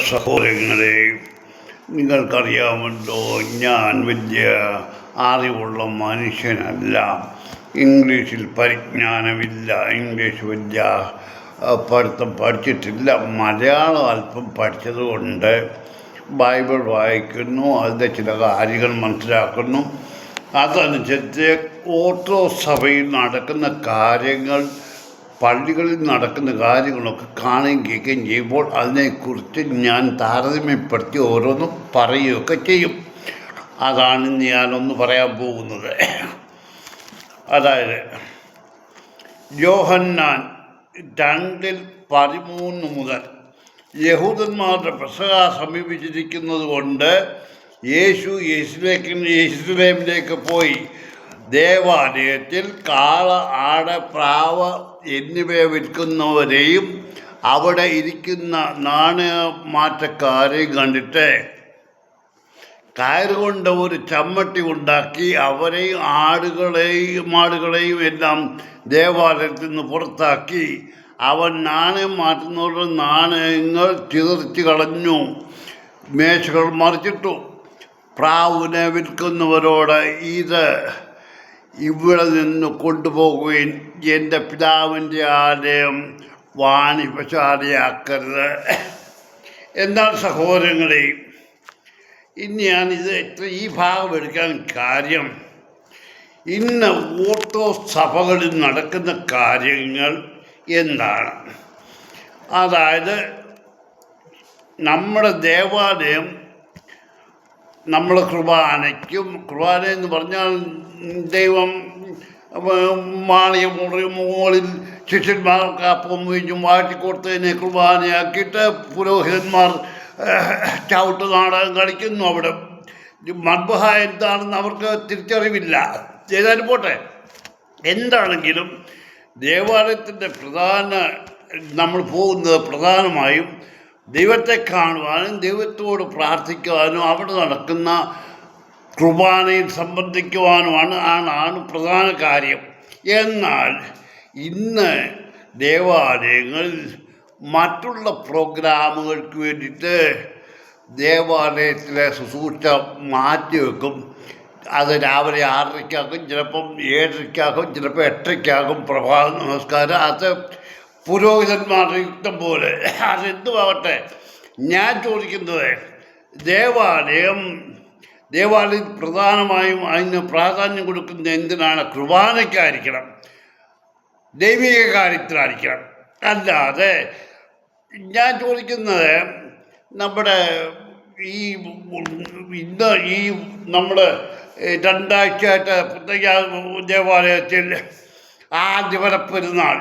സഹോദരങ്ങളെ, നിങ്ങൾക്കറിയാമല്ലോ, ഞാൻ വലിയ അറിവുള്ള മനുഷ്യനല്ല. ഇംഗ്ലീഷിൽ പരിജ്ഞാനമില്ല. ഇംഗ്ലീഷ് വലിയ പഠിച്ചിട്ടില്ല. മലയാളം അല്പം പഠിച്ചതുകൊണ്ട് ബൈബിൾ വായിക്കുന്നു, അതിൻ്റെ ചില കാര്യങ്ങൾ മനസ്സിലാക്കുന്നു. അതനുസരിച്ച് ഓർത്തഡോക്സ് സഭയിൽ നടക്കുന്ന കാര്യങ്ങൾ, പള്ളികളിൽ നടക്കുന്ന കാര്യങ്ങളൊക്കെ കാണുകയും കേൾക്കുകയും ചെയ്യുമ്പോൾ അതിനെക്കുറിച്ച് ഞാൻ താരതമ്യപ്പെടുത്തി ഓരോന്നും പറയുകയൊക്കെ ചെയ്യും. അതാണ് ഞാനൊന്ന് പറയാൻ പോകുന്നത്. അതായത് യോഹന്നാൻ 2:13 മുതൽ യഹൂദന്മാരുടെ പെസഹ സമീപിച്ചിരിക്കുന്നത് കൊണ്ട് യേശു യെരുശലേമിലേക്ക് പോയി ദേവാലയത്തിൽ കാള, ആട്, പ്രാവ് എന്നിവയെ വിൽക്കുന്നവരെയും അവിടെ ഇരിക്കുന്ന നാണയമാറ്റക്കാരെയും കണ്ടിട്ട് കയറുകൊണ്ട് ഒരു ചമ്മട്ടി ഉണ്ടാക്കി അവരെയും ആടുകളെയും എല്ലാം ദേവാലയത്തിൽ നിന്ന് പുറത്താക്കി അവൻ നാണയം മാറ്റുന്നവരുടെ നാണയങ്ങൾ ചിതറിച്ച് കളഞ്ഞു, മേശകൾ മറിച്ചിട്ടു. പ്രാവിനെ വിൽക്കുന്നവരോട്, ഇത് ഇവിടെ നിന്ന് കൊണ്ടുപോകുകയും എൻ്റെ പിതാവിൻ്റെ ആലയം വാണിഭശാലയാക്കരുത്. എന്നാൽ സഹോദരങ്ങളെ, ഇനി ഞാനിത് ഈ ഭാഗം എടുക്കാൻ കാര്യം, ഇന്ന് ഓർത്തഡോക്സ് സഭകളിൽ നടക്കുന്ന കാര്യങ്ങൾ എന്താണ്? അതായത് നമ്മുടെ ദേവാലയം, നമ്മൾ കുർബാന എന്ന് പറഞ്ഞാൽ ദൈവം മാളിക മുകളിൽ ശിഷ്യന്മാർക്ക് അപ്പം വീഞ്ഞും വാട്ടിക്കൊടുത്തതിനെ കുർബാനയാക്കിയിട്ട് പുരോഹിതന്മാർ ചവിട്ട് നാടകം കളിക്കുന്നു. അവിടെ മദ്ബഹ എന്താണെന്ന് അവർക്ക് തിരിച്ചറിവില്ല. ചെയ്താലും പോട്ടെ. എന്താണെങ്കിലും ദേവാലയത്തിൻ്റെ നമ്മൾ പോകുന്നത് പ്രധാനമായും ദൈവത്തെ കാണുവാനും ദൈവത്തോട് പ്രാർത്ഥിക്കുവാനും അവിടെ നടക്കുന്ന കുർബാനയിൽ സംബന്ധിക്കുവാനുമാണ് പ്രധാന കാര്യം. എന്നാൽ ഇന്ന് ദേവാലയങ്ങളിൽ മറ്റുള്ള പ്രോഗ്രാമുകൾക്ക് വേണ്ടിയിട്ട് ദേവാലയത്തിലെ ശുശ്രൂഷ മാറ്റിവെക്കും. അത് രാവിലെ 6:30 ചിലപ്പം 7:30, ചിലപ്പോൾ 8:00 പ്രഭാത നമസ്കാരം. അത് പുരോഹിതന്മാരുടെ യുക്തം പോലെ. അതെന്തുമാകട്ടെ, ഞാൻ ചോദിക്കുന്നത്, ദേവാലയം പ്രധാനമായും അതിന് പ്രാധാന്യം കൊടുക്കുന്നത് എന്തിനാണ്? കുർബാനയ്ക്കായിരിക്കണം, ദൈവിക കാര്യത്തിലായിരിക്കണം. അല്ലാതെ ഞാൻ ചോദിക്കുന്നത്, നമ്മുടെ നമ്മൾ 2 ആഴ്ചയായിട്ട് പ്രത്യേക ദേവാലയത്തിൽ ആദ്യവര പെരുന്നാൾ,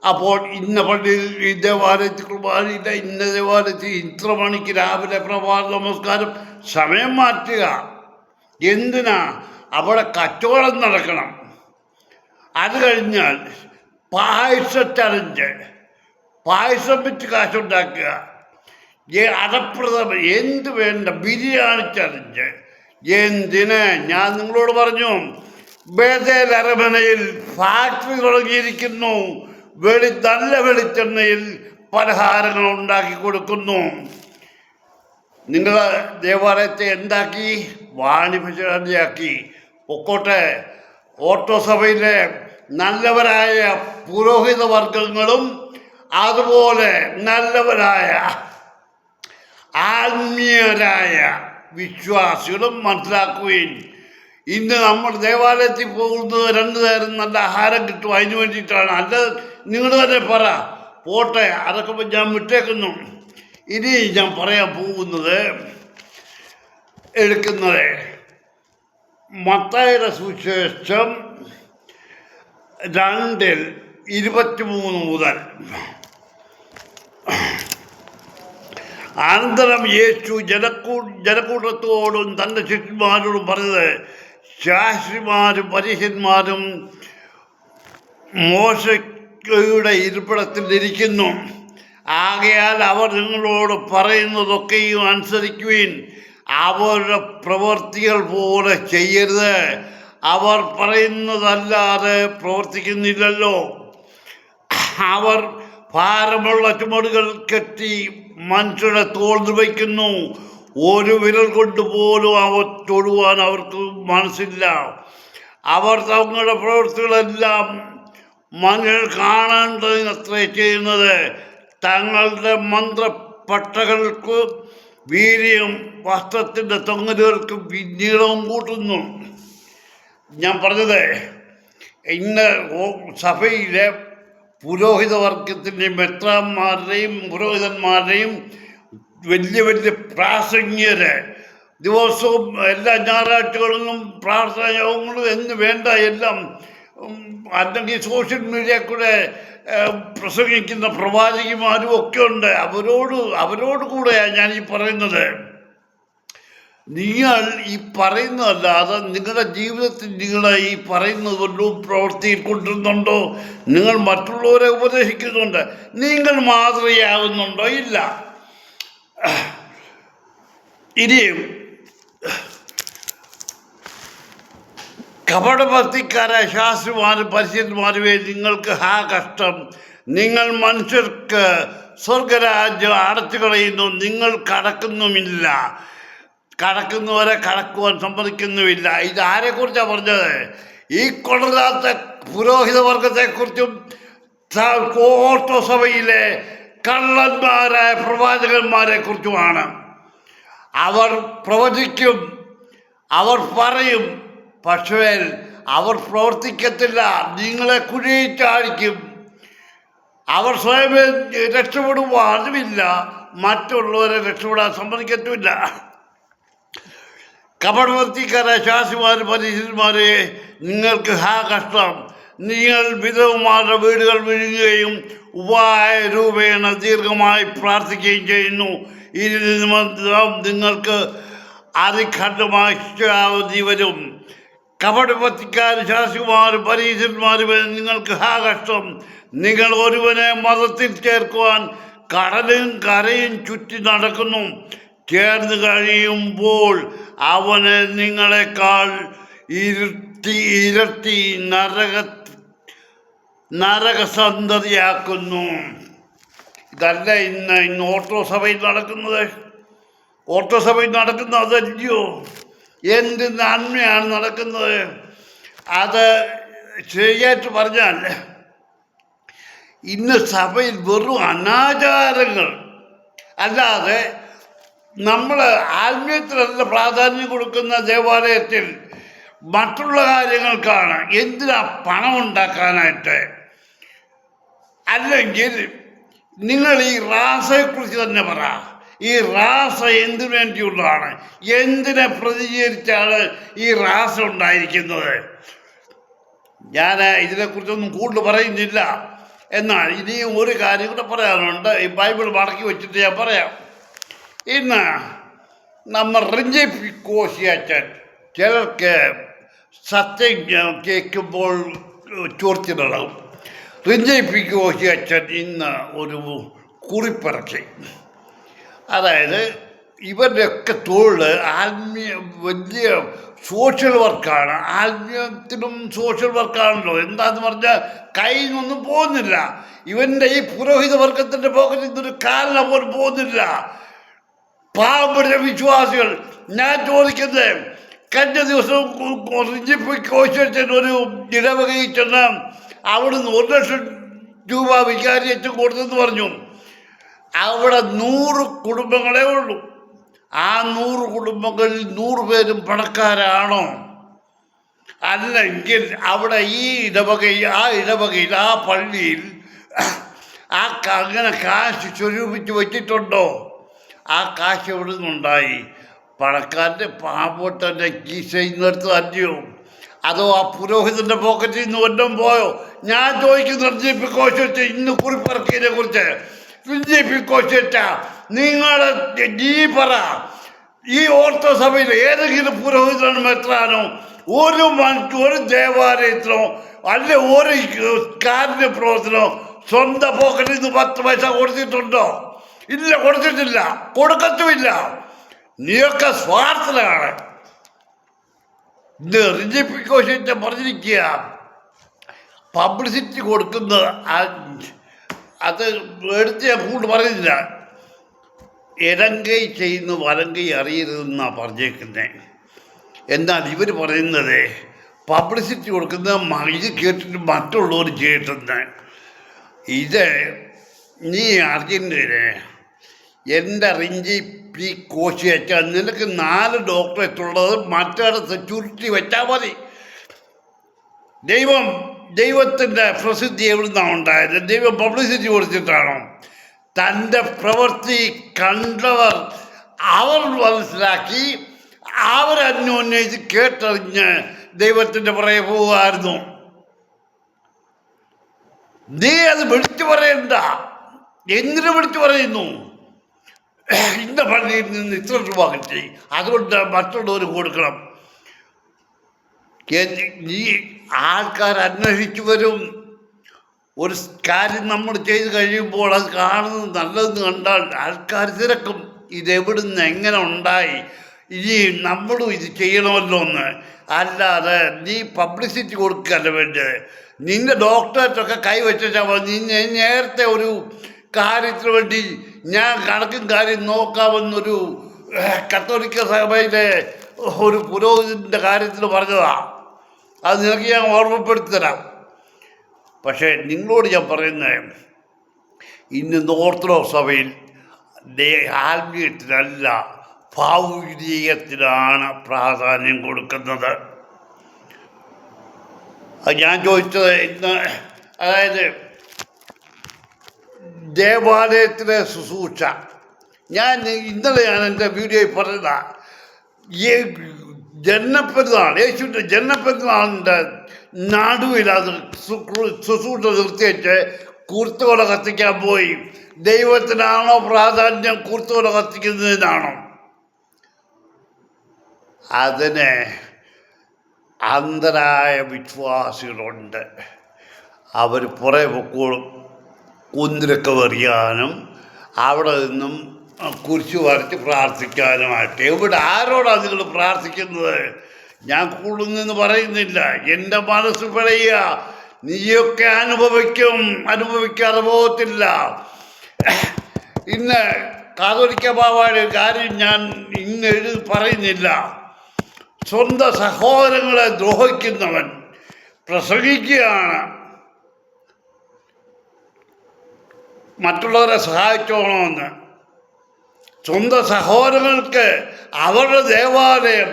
അപ്പോൾ ഇന്ന പള്ളിയിൽ ഈ ദേവാലയത്തിൽ കുർബാനയില്ല, ഇന്ന ദേവാലയത്തിൽ ഇത്ര മണിക്ക് രാവിലെ പ്രഭാത നമസ്കാരം, സമയം മാറ്റുക. എന്തിനാ? അവിടെ കച്ചവടം നടക്കണം. അത് കഴിഞ്ഞാൽ പായസ ചലഞ്ച്, പായസം വെച്ച് കാശുണ്ടാക്കുക, അടപ്രഥമൻ, എന്ത് വേണ്ട, ബിരിയാണി ചലഞ്ച്. എന്തിന്? ഞാൻ നിങ്ങളോട് പറഞ്ഞു, ബേതേൽ അരമനയിൽ ഫാക്ടറി തുടങ്ങിയിരിക്കുന്നു. നല്ല വെളിച്ചെണ്ണയിൽ പലഹാരങ്ങൾ ഉണ്ടാക്കി കൊടുക്കുന്നു. നിങ്ങൾ ദേവാലയത്തെ എന്താക്കി? വാണിഭശാലയാക്കി. ഒക്കോട്ടെ, ഓർത്തഡോക്സ് നല്ലവരായ പുരോഹിത വർഗങ്ങളും അതുപോലെ നല്ലവരായ ആത്മീയരായ വിശ്വാസികളും മനസ്സിലാക്കുകയും, ഇന്ന് നമ്മൾ ദേവാലയത്തിൽ പോകുന്നത് 2 നേരം നല്ല ആഹാരം കിട്ടും, അതിന് വേണ്ടിയിട്ടാണ്. അല്ല, നിങ്ങൾ തന്നെ പറ. പോട്ടെ, അതൊക്കെ ഞാൻ വിട്ടേക്കുന്നു. ഇനി ഞാൻ പറയാൻ പോകുന്നത്, മത്തായിയുടെ സുവിശേഷം 2:23 മുതൽ. അനന്തരം യേശു ജനക്കൂട്ടത്തോടും തൻ്റെ ശിഷ്യന്മാരോടും പറഞ്ഞത്, ശാസ്ത്രിമാരും പരീശന്മാരും മോശയുടെ ഇരിപ്പിടത്തിൽ ഇരിക്കുന്നു. ആകയാൽ അവർ നിങ്ങളോട് പറയുന്നതൊക്കെയും അനുസരിക്കുവിൻ. അവരുടെ പ്രവൃത്തികൾ പോലെ ചെയ്യരുത്. അവർ പറയുന്നതല്ലാതെ പ്രവർത്തിക്കുന്നില്ലല്ലോ. അവർ ഭാരമുള്ള ചുമടുകൾ കെട്ടി മനുഷ്യരുടെ തോളിൽ വയ്ക്കുന്നു. ഒരു വിരൽ കൊണ്ട് പോലും അവർ തൊടുവാൻ അവർക്ക് മനസ്സില്ല. അവർ തങ്ങളുടെ പ്രവൃത്തികളെല്ലാം മനുഷ്യർ കാണേണ്ടതിനത്രേ ചെയ്യുന്നത്. തങ്ങളുടെ മന്ത്രപ്പട്ടകൾക്ക് വീര്യം, വസ്ത്രത്തിൻ്റെ തൊങ്ങലുകൾക്ക് നീളവും കൂട്ടുന്നു. ഞാൻ പറഞ്ഞത്, ഇന്ന് സഭയിലെ പുരോഹിത വർഗത്തിൻ്റെയും മെത്രാന്മാരുടെയും പുരോഹിതന്മാരുടെയും വലിയ വലിയ പ്രാസംഗികര് ദിവസവും എല്ലാ ഞായറാഴ്ചകളിലും പ്രാർത്ഥന യോഗങ്ങളും എന്ന് വേണ്ട എല്ലാം, അല്ലെങ്കിൽ സോഷ്യൽ മീഡിയ കൂടെ പ്രസംഗിക്കുന്ന പ്രവാചകിമാരും ഒക്കെ ഉണ്ട്. അവരോട് കൂടെയാണ് ഞാൻ ഈ പറയുന്നത്. നിങ്ങൾ ഈ പറയുന്നതല്ലാതെ നിങ്ങളുടെ ജീവിതത്തിൽ നിങ്ങൾ ഈ പറയുന്നത് കൊണ്ടും പ്രവൃത്തിയിൽ കൊണ്ടുവരുന്നുണ്ടോ? നിങ്ങൾ മറ്റുള്ളവരെ ഉപദേശിക്കുന്നുണ്ട്, നിങ്ങൾ മാതൃകയാകുന്നുണ്ടോ? ഇല്ല. ഇനിയും കപടഭക്തിക്കാരായ ശാസ്ത്രിമാരും പരിശീലന്മാരുമേ, നിങ്ങൾക്ക് കഷ്ടം. നിങ്ങൾ മനുഷ്യർക്ക് സ്വർഗരാജ്യം അടച്ചു കളയുന്നു. നിങ്ങൾ കടക്കുന്നുമില്ല, കടക്കുന്നവരെ കടക്കുവാൻ സമ്മതിക്കുന്നുമില്ല. ഇതാരെക്കുറിച്ചാണ് പറഞ്ഞത്? ഈ കൊള്ളരാത്ത പുരോഹിത വർഗത്തെക്കുറിച്ചും ഓർത്തോസഭയിലെ കള്ളന്മാരായ പ്രവാചകന്മാരെ കുറിച്ചുമാണ്. അവർ പ്രവചിക്കും, അവർ പറയും, പക്ഷേ അവർ പ്രവർത്തിക്കത്തില്ല. നിങ്ങളെ കുഴിച്ചാടിക്കും. അവർ സ്വയം രക്ഷപ്പെടുവാനുമില്ല, മറ്റുള്ളവരെ രക്ഷപ്പെടാൻ സമ്മതിക്കത്തുമില്ല. കപടവർത്തിക്കാരായ ശാസ്ത്രിമാരും പരീക്ഷന്മാരെ, നിങ്ങൾക്ക് കഷ്ടം. നിങ്ങൾ വിധവമാരുടെ വീടുകൾ വിഴുങ്ങുകയും ഉപായ രൂപേണ ദീർഘമായി പ്രാർത്ഥിക്കുകയും ചെയ്യുന്നു. ഇതിൽ നിങ്ങൾക്ക് അതിഖണ്ഡമായ ശിക്ഷാവധി വരും. കപടഭക്തിക്കാരും ശാസ്ത്രിമാരും പരീക്ഷന്മാരും, നിങ്ങൾക്ക് കഷ്ടം. നിങ്ങൾ ഒരുവനെ മതത്തിൽ ചേർക്കുവാൻ കടലും കരയും ചുറ്റി നടക്കുന്നു. ചേർന്ന് കഴിയുമ്പോൾ അവന് നിങ്ങളെക്കാൾ ഇരട്ടി നരകസന്തതിയാക്കുന്നു. ഇതല്ല ഇന്ന് ഓർത്തോസഭയിൽ നടക്കുന്നത്. ഓർത്തോസഭയിൽ നടക്കുന്നത് അതല്ലയോ? എന്ത് നന്മയാണ് നടക്കുന്നത്? അത് ശരിയായിട്ട് പറഞ്ഞാൽ ഇന്ന് സഭയിൽ വെറും അനാചാരങ്ങൾ അല്ലാതെ നമ്മൾ ആത്മീയത്തിലല്ല പ്രാധാന്യം കൊടുക്കുന്ന ദേവാലയത്തിൽ മറ്റുള്ള കാര്യങ്ങൾക്കാണ്. എന്തിനാ പണം ഉണ്ടാക്കാനായിട്ട്? അല്ലെങ്കിൽ നിങ്ങൾ ഈ റാസയെക്കുറിച്ച് തന്നെ പറ. ഈ റാസ എന്തിനു വേണ്ടിയുള്ളതാണ്? എന്തിനെ പ്രതികരിച്ചാണ് ഈ റാസ ഉണ്ടായിരിക്കുന്നത്? ഞാൻ ഇതിനെക്കുറിച്ചൊന്നും കൂടുതൽ പറയുന്നില്ല. എന്നാൽ ഇനിയും ഒരു കാര്യം കൂടെ പറയാനുണ്ട്. ഈ ബൈബിൾ മടക്കി വെച്ചിട്ട് ഞാൻ പറയാം. ഇന്ന് നമ്മൾ റിഞ്ചിപ്പിക്കോശിയച്ചൻ, ചിലർക്ക് സത്യം കേൾക്കുമ്പോൾ ചോർത്തിടണം. റിഞ്ചിപ്പിക്കോശിയച്ചൻ ഇന്ന് ഒരു കുറിപ്പിറക്കി. അതായത് ഇവരുടെയൊക്കെ തൊഴിൽ വലിയ സോഷ്യൽ വർക്കാണ്. ആത്മീയത്തിലും സോഷ്യൽ വർക്കാണല്ലോ. എന്താന്ന് പറഞ്ഞാൽ കയ്യിൽ നിന്നൊന്നും പോകുന്നില്ല. ഇവൻ്റെ ഈ പുരോഹിത വർഗത്തിൻ്റെ പോക്കറ്റിൽ നിന്നൊരു കാലിന പോലും പോകുന്നില്ല. പാവപ്പെട്ട വിശ്വാസികൾ, ഞാൻ ചോദിക്കുന്നത്, കഴിഞ്ഞ ദിവസം കോശിച്ചൻ ഒരു ഇടവകയിൽ ചെന്ന് അവിടുന്ന് 1 ലക്ഷം രൂപ വികാരിയച്ഛൻ കൊടുത്തെന്ന് പറഞ്ഞു. അവിടെ 100 കുടുംബങ്ങളേ ഉള്ളൂ. ആ 100 കുടുംബങ്ങളിൽ 100 പേരും പണക്കാരാണോ? അല്ലെങ്കിൽ അവിടെ ഈ ഇടവകയിൽ ആ പള്ളിയിൽ അങ്ങനെ കാശ് സ്വരൂപിച്ച് വെച്ചിട്ടുണ്ടോ? ആ കാശ് എവിടെ നിന്നുണ്ടായി? പണക്കാരൻ്റെ പാവപ്പെട്ടൻ്റെ കീശയിൽ നിന്നെടുത്ത് തന്നെയോ? അതോ ആ പുരോഹിതൻ്റെ പോക്കറ്റിൽ നിന്ന് വല്ലതും പോയോ? ഞാൻ ചോദിക്കുന്നു, കോശിച്ച ഇന്ന് കുറിപ്പിറക്കിയതിനെ കുറിച്ച്. കോശിച്ച നിങ്ങളുടെ പറ, ഈ ഓർത്തോസഭയിൽ ഏതെങ്കിലും പുരോഹിതനോ മെത്രാനോ ഒരു ദേവാലയത്തിനോ അല്ലെ ഒരു കാരുണ്യ പ്രവർത്തനോ സ്വന്തം പോക്കറ്റിൽ നിന്ന് 10 പൈസ കൊടുത്തിട്ടുണ്ടോ? ഇല്ല, കൊടുത്തിട്ടില്ല, കൊടുക്കത്തുമില്ല. നീയൊക്കെ സ്വാർത്ഥനാണ്. ഇത് റിഞ്ചിപ്പിക്കോശിച്ച പറഞ്ഞിരിക്കുക, പബ്ലിസിറ്റി കൊടുക്കുന്ന അത് എടുത്ത് ഞാൻ കൂടുതൽ പറയുന്നില്ല. ഇടങ്കൈ ചെയ്യുന്ന വലങ്കൈ അറിയരുതെന്നാണ് പറഞ്ഞേക്കുന്നത്. എന്നാൽ ഇവർ പറയുന്നത് പബ്ലിസിറ്റി കൊടുക്കുന്ന ഇത് കേട്ടിട്ട് മറ്റുള്ളവർ കേട്ടുന്നത്. ഇത് നീ അർജൻറ്റീന എൻ്റെ റിഞ്ചി പി കോച്ച് വെച്ചാൽ നിനക്ക് 4 ഡോക്ടറേറ്റ് ഉള്ളത് മറ്റിടത്ത് ചുരുട്ടി വെച്ചാൽ മതി. ദൈവത്തിൻ്റെ പ്രസിദ്ധി എവിടുന്നാണ് ഉണ്ടായത്? ദൈവം പബ്ലിസിറ്റി കൊടുത്തിട്ടാണോ? തൻ്റെ പ്രവൃത്തി കണ്ടവർ അവർ മനസ്സിലാക്കി അവരന്യോന്യച്ച് കേട്ടറിഞ്ഞ് ദൈവത്തിൻ്റെ പുറകെ പോവുമായിരുന്നു. നീ അത് വിളിച്ചു പറയണ്ട. എന്തിനു വിളിച്ചു പറയുന്നു? ഇന്ന പള്ളിയിൽ നിന്ന് ഇത്ര രൂപ കിട്ടി, അതുകൊണ്ട് മറ്റുള്ളവർ കൊടുക്കണം. നീ ആൾക്കാർ അന്വേഷിച്ചു വരും. ഒരു കാര്യം നമ്മൾ ചെയ്ത് കഴിയുമ്പോൾ അത് കാണുന്നത് നല്ലതെന്ന് കണ്ടാൽ ആൾക്കാർ തിരക്കും. ഇതെവിടുന്ന് എങ്ങനെ ഉണ്ടായി, ഇനി നമ്മളും ഇത് ചെയ്യണമല്ലോ എന്ന്. അല്ലാതെ നീ പബ്ലിസിറ്റി കൊടുക്കുകയല്ല വേണ്ടത്. നിന്റെ ഡോക്ടറേറ്റൊക്കെ കൈവച്ചാൽ നീ നേരത്തെ ഒരു കാര്യത്തിന് വേണ്ടി ഞാൻ കണക്കും കാര്യം നോക്കാമെന്നൊരു കത്തോലിക്ക സഭയിലെ ഒരു പുരോഹിതൻ്റെ കാര്യത്തിൽ പറഞ്ഞതാ. അത് നിനക്ക് ഞാൻ ഓർമ്മപ്പെടുത്തി തരാം. പക്ഷേ നിങ്ങളോട് ഞാൻ പറയുന്നത്, ഇന്ന് ഓർത്തഡോക്സ് സഭയിൽ ആത്മീയത്തിനല്ല ഭൗതികത്തിനാണ് പ്രാധാന്യം കൊടുക്കുന്നത്. ഞാൻ ചോദിച്ചത് ഇന്ന്, അതായത് ദേവാലയത്തിലെ ശുശ്രൂഷ, ഇന്നലെയാണ് എൻ്റെ വീഡിയോയിൽ പറഞ്ഞതാണ്. ഈ ജനപ്പെരുന്നാൾ, യേശുവിൻ്റെ ജനപ്പെരുന്നാളിൻ്റെ നടുവിൽ അത് ശുശ്രൂഷ നിർത്തിവെച്ച് കുർത്തുകൊല കത്തിക്കാൻ പോയി. ദൈവത്തിനാണോ പ്രാധാന്യം കുർത്തുകൊല കത്തിക്കുന്നതിനാണോ? അതിന് അന്ധരായ വിശ്വാസികളുണ്ട്. അവർ പുറകെ പൊക്കോളും. കുന്തിരക്ക എറിയാനും അവിടെ നിന്നും കുരിശു വരച്ച് പ്രാർത്ഥിക്കാനുമായിട്ട്. എവിടെ ആരോടാണ് നിങ്ങൾ പ്രാർത്ഥിക്കുന്നത്? ഞാൻ കൂടുതലൊന്നും പറയുന്നില്ല. എൻ്റെ മനസ്സ് പിഴയുക. നീയൊക്കെ അനുഭവിക്കാതെ പോകത്തില്ല. ഇന്ന് കാതോലിക്ക ബാബയുടെ കാര്യം ഞാൻ ഇന്ന് എഴുതി പറയുന്നില്ല. സ്വന്തം സഹോദരങ്ങളെ ദ്രോഹിക്കുന്നവൻ പ്രസംഗിക്കുകയാണ് മറ്റുള്ളവരെ സഹായിച്ചോണമെന്ന്. സ്വന്തം സഹോദരങ്ങൾക്ക് അവരുടെ ദേവാലയം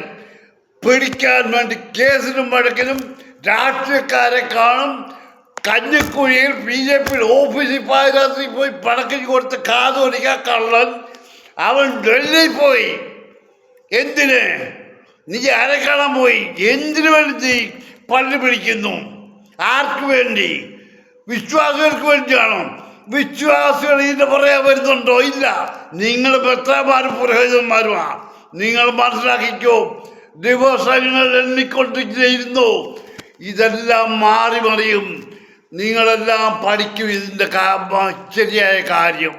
പിടിക്കാൻ വേണ്ടി കേസിനും വഴക്കിനും രാഷ്ട്രീയക്കാരെ കാണും. കഞ്ഞിക്കുഴിയിൽ BJP ഓഫീസിൽ പാതിരാത്രി പോയി പടക്കിന് കൊടുത്ത് കാതോലിക്ക കള്ളൻ അവൻ ഡൽഹിയിൽ പോയി. എന്തിന്? നീ ആരെ കാണാൻ പോയി? എന്തിനു വേണ്ടി നീ പള്ളി പിടിക്കുന്നു? ആർക്ക് വേണ്ടി? വിശ്വാസികൾക്ക് വേണ്ടിയാണോ? വിശ്വാസികൾ ഇതിൻ്റെ പുറകെ വരുന്നുണ്ടോ? ഇല്ല. നിങ്ങൾ മെത്രാന്മാരും പുരോഹിതന്മാരുമാണ്. നിങ്ങൾ മനസ്സിലാക്കിക്കോ. ദിവസങ്ങൾ എണ്ണിക്കൊണ്ടിരുന്നു. ഇതെല്ലാം മാറി മറിയും. നിങ്ങളെല്ലാം പഠിക്കും ഇതിൻ്റെ ശരിയായ കാര്യം.